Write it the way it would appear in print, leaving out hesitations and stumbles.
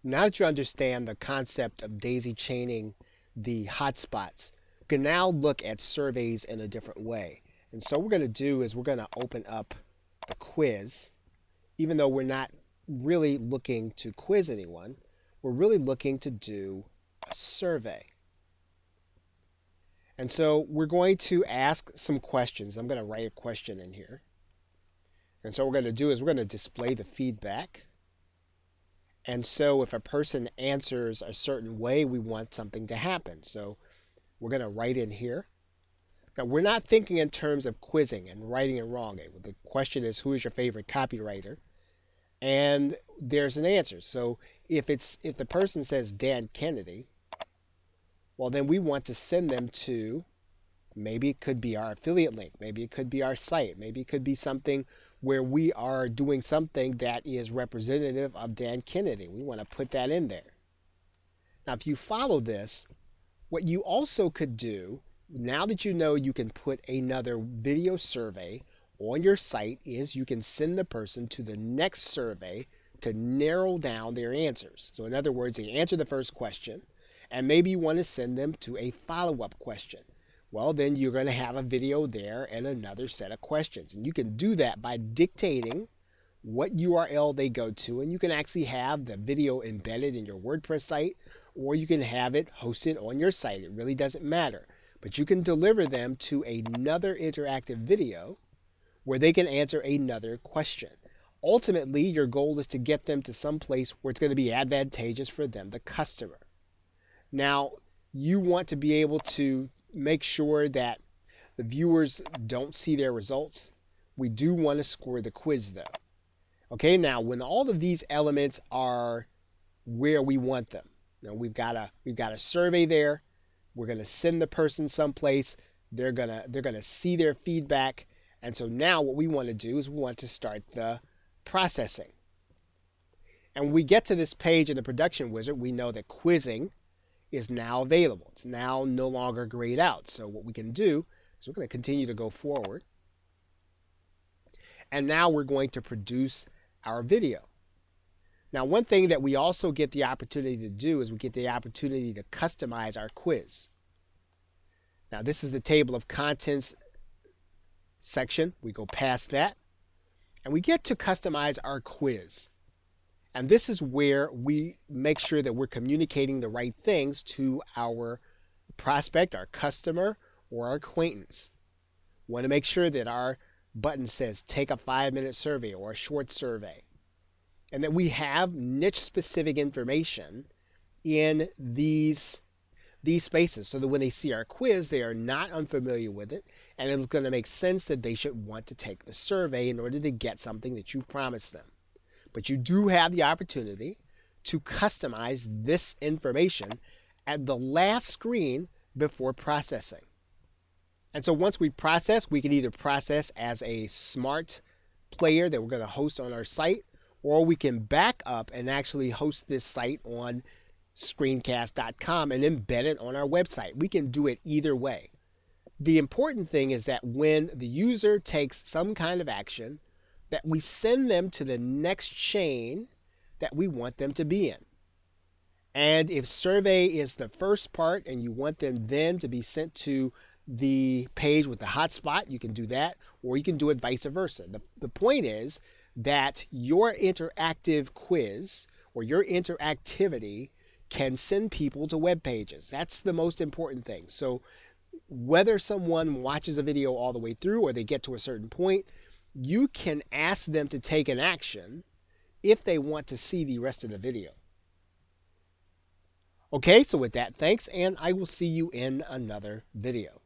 Now that you understand the concept of daisy chaining the hotspots, you can now look at surveys in a different way. And so what we're going to do is we're going to open up the quiz, even though we're not really looking to quiz anyone, we're really looking to do a survey. And so we're going to ask some questions. I'm going to write a question in here. And so what we're going to do is we're going to display the feedback. And so if a person answers a certain way, we want something to happen. So we're going to write in here. Now, we're not thinking in terms of quizzing and righting it wrong. The question is, who is your favorite copywriter? And there's an answer. So if the person says Dan Kennedy, well, then we want to send them to, maybe it could be our affiliate link, maybe it could be our site, maybe it could be something where we are doing something that is representative of Dan Kennedy. We want to put that in there. Now, if you follow this, what you also could do, now that you know you can put another video survey on your site, is you can send the person to the next survey to narrow down their answers. So in other words, they answer the first question, and maybe you want to send them to a follow-up question. Well, then you're going to have a video there and another set of questions. And you can do that by dictating what URL they go to, and you can actually have the video embedded in your WordPress site, or you can have it hosted on your site. It really doesn't matter. But you can deliver them to another interactive video where they can answer another question. Ultimately, your goal is to get them to some place where it's going to be advantageous for them, the customer. Now, you want to be able to make sure that the viewers don't see their results. We do want to score the quiz though. Okay, now when all of these elements are where we want them, now we've got a survey there. We're going to send the person someplace. They're gonna see their feedback, and so now what we want to do is we want to start the processing. And when we get to this page in the production wizard, we know that quizzing is now available. It's now no longer grayed out. So what we can do is we're going to continue to go forward. And now we're going to produce our video. Now, one thing that we also get the opportunity to do is we get the opportunity to customize our quiz. Now, this is the table of contents section. We go past that, and we get to customize our quiz. And this is where we make sure that we're communicating the right things to our prospect, our customer, or our acquaintance. We want to make sure that our button says take a 5-minute survey or a short survey, and that we have niche-specific information in these spaces so that when they see our quiz, they are not unfamiliar with it, and it's going to make sense that they should want to take the survey in order to get something that you promised them. But you do have the opportunity to customize this information at the last screen before processing. And so once we process, we can either process as a smart player that we're going to host on our site, or we can back up and actually host this site on screencast.com and embed it on our website. We can do it either way. The important thing is that when the user takes some kind of action, that we send them to the next chain that we want them to be in. And if survey is the first part and you want them then to be sent to the page with the hotspot, you can do that, or you can do it vice versa. The point is that your interactive quiz or your interactivity can send people to web pages. That's the most important thing. So whether someone watches a video all the way through or they get to a certain point, you can ask them to take an action if they want to see the rest of the video. Okay, so with that, thanks, and I will see you in another video.